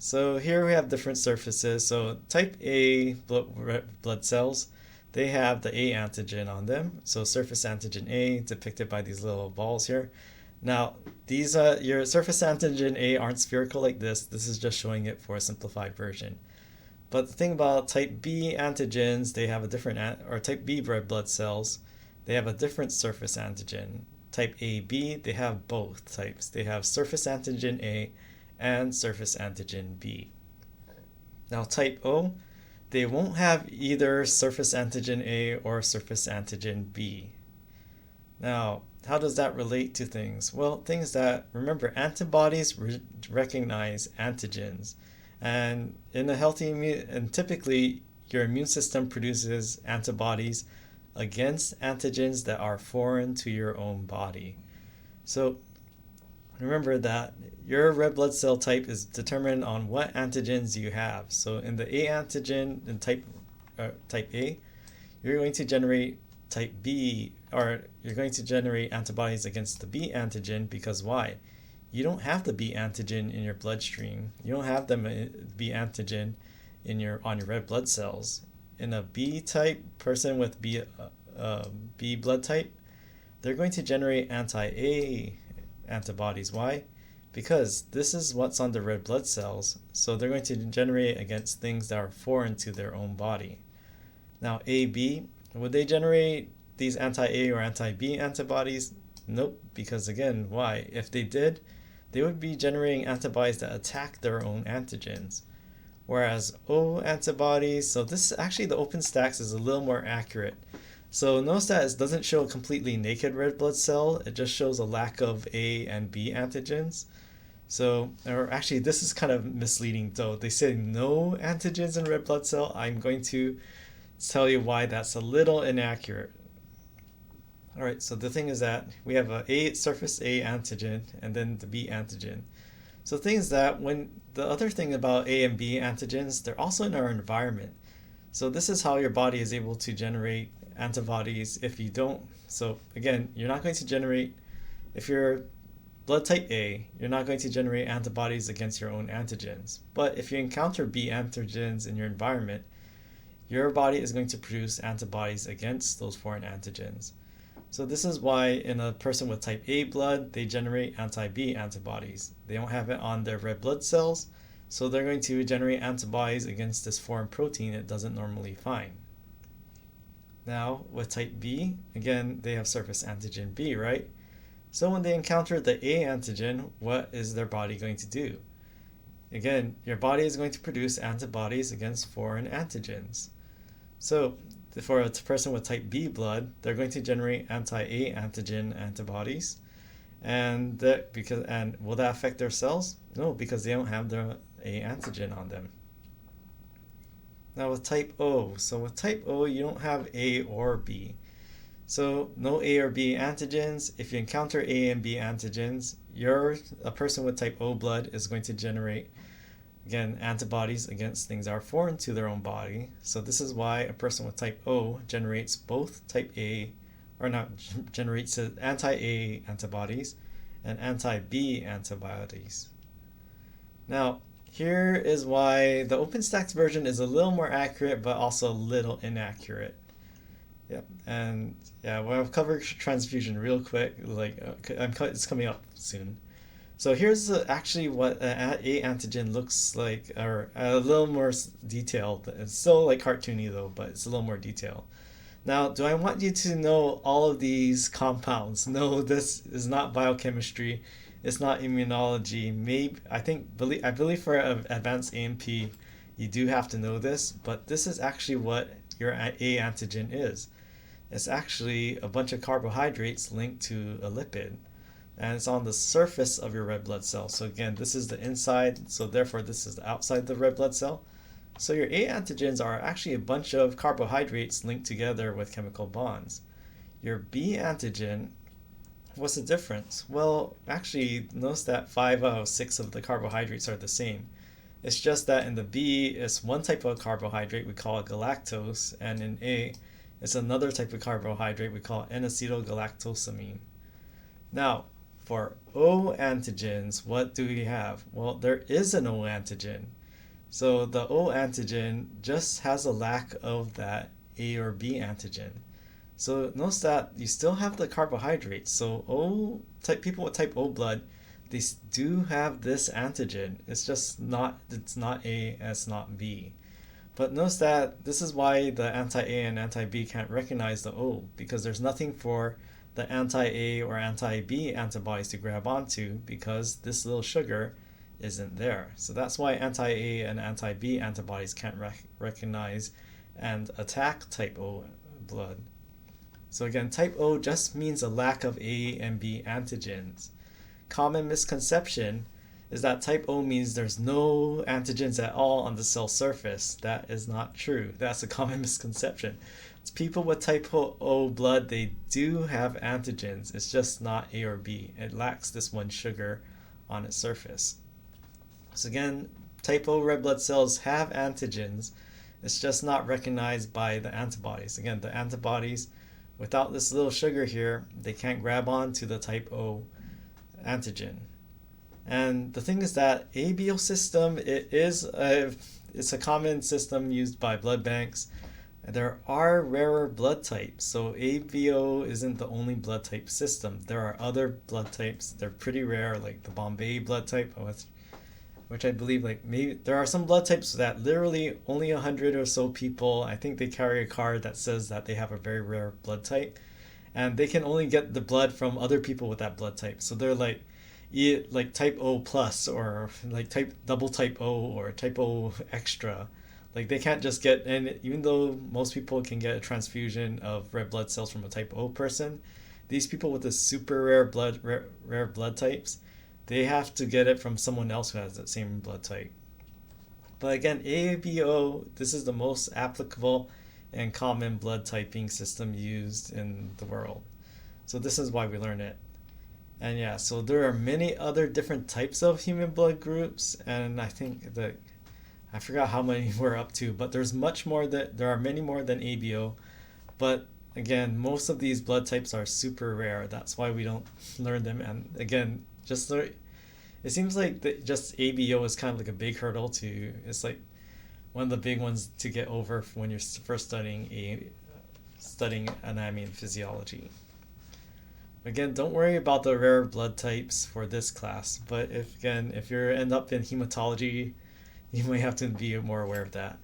So here we have different surfaces. So type A blood cells, they have the A antigen on them. So surface antigen A depicted by these little balls here. Now, these your surface antigen A aren't spherical like this. This is just showing it for a simplified version. But the thing about type B antigens, they have a different, or type B red blood cells, they have a different surface antigen. Type AB, they have both types. They have surface antigen A and surface antigen B. Now type O, they won't have either surface antigen A or surface antigen B. Now, how does that relate to things? Well, things that, remember, antibodies recognize antigens. And in a healthy immune, and typically your immune system produces antibodies against antigens that are foreign to your own body. So remember that your red blood cell type is determined on what antigens you have. So in the A antigen in type A, you're going to generate type B, or you're going to generate antibodies against the B antigen because why? You don't have the B antigen in your bloodstream. You don't have the B antigen on your red blood cells. In a B type person with B blood type, they're going to generate anti-A antibodies. Why? Because this is what's on the red blood cells. So they're going to generate against things that are foreign to their own body. Now AB, would they generate these anti-A or anti-B antibodies? Nope, because again, why? If they did, they would be generating antibodies that attack their own antigens. Whereas O antibodies, so this actually the OpenStax is a little more accurate. So notice that it doesn't show a completely naked red blood cell, it just shows a lack of A and B antigens. So, or actually this is kind of misleading though. They say no antigens in red blood cell. I'm going to tell you why that's a little inaccurate. Alright, so the thing is that we have a surface A antigen and then the B antigen. So the thing is that the other thing about A and B antigens, they're also in our environment. So this is how your body is able to generate antibodies if you don't. So again, you're not going to generate, if you're blood type A, you're not going to generate antibodies against your own antigens. But if you encounter B antigens in your environment, your body is going to produce antibodies against those foreign antigens. So this is why in a person with type A blood, they generate anti-B antibodies. They don't have it on their red blood cells, so they're going to generate antibodies against this foreign protein it doesn't normally find. Now, with type B, again, they have surface antigen B, right? So when they encounter the A antigen, what is their body going to do? Again, your body is going to produce antibodies against foreign antigens. So for a person with type B blood, they're going to generate anti-A antigen antibodies. And will that affect their cells? No, because they don't have their A antigen on them. Now with type O, so with type O, you don't have A or B. So no A or B antigens. If you encounter A and B antigens, a person with type O blood is going to generate, again, antibodies against things that are foreign to their own body. So this is why a person with type O generates both type A, or not, generates anti-A antibodies and anti-B antibodies. Now, here is why the OpenStax version is a little more accurate, but also a little inaccurate. Yep, and yeah, we'll cover transfusion real quick. It's coming up soon. So here's actually what A antigen looks like, or a little more detailed. It's still like cartoony though, but it's a little more detailed. Now, do I want you to know all of these compounds? No, this is not biochemistry. It's not immunology. I believe for advanced A&P, you do have to know this, but this is actually what your A antigen is. It's actually a bunch of carbohydrates linked to a lipid. And it's on the surface of your red blood cell. So again, this is the inside, so therefore this is the outside of the red blood cell. So your A antigens are actually a bunch of carbohydrates linked together with chemical bonds. Your B antigen, what's the difference? Well, actually, notice that 5 out of 6 of the carbohydrates are the same. It's just that in the B, it's one type of carbohydrate, we call it galactose, and in A, it's another type of carbohydrate, we call it N-acetylgalactosamine. Now, for O antigens, what do we have? Well, there is an O antigen. So the O antigen just has a lack of that A or B antigen. So notice that you still have the carbohydrates. So O type people with type O blood, they do have this antigen. It's just not A, it's not B. But notice that this is why the anti-A and anti-B can't recognize the O, because there's nothing for the anti-A or anti-B antibodies to grab onto, because this little sugar isn't there. So that's why anti-A and anti-B antibodies can't recognize and attack type O blood. So again, type O just means a lack of A and B antigens. Common misconception is that type O means there's no antigens at all on the cell surface. That is not true. That's a common misconception. It's people with type O blood, they do have antigens. It's just not A or B. It lacks this one sugar on its surface. So again, type O red blood cells have antigens. It's just not recognized by the antibodies. Again, the antibodies, without this little sugar here, they can't grab on to the type O antigen. And the thing is that ABO system, it's a common system used by blood banks. There are rarer blood types, so ABO isn't the only blood type system. There are other blood types. They're pretty rare, like the Bombay blood type, which I believe maybe there are some blood types that literally only 100 or so people, I think they carry a card that says that they have a very rare blood type, and they can only get the blood from other people with that blood type. So they're like type O plus, or like double type O, or type O extra. Like they can't just get, and even though most people can get a transfusion of red blood cells from a type O person, these people with the super rare blood types, they have to get it from someone else who has that same blood type. But again, ABO, this is the most applicable and common blood typing system used in the world. So this is why we learn it. And yeah, so there are many other different types of human blood groups, and I think that I forgot how many we're up to, but there are many more than ABO. But again, most of these blood types are super rare. That's why we don't learn them. And again, it seems like just ABO is kind of like a big hurdle it's like one of the big ones to get over when you're first studying anatomy and physiology. Again, don't worry about the rare blood types for this class, but if you end up in hematology, you might have to be more aware of that.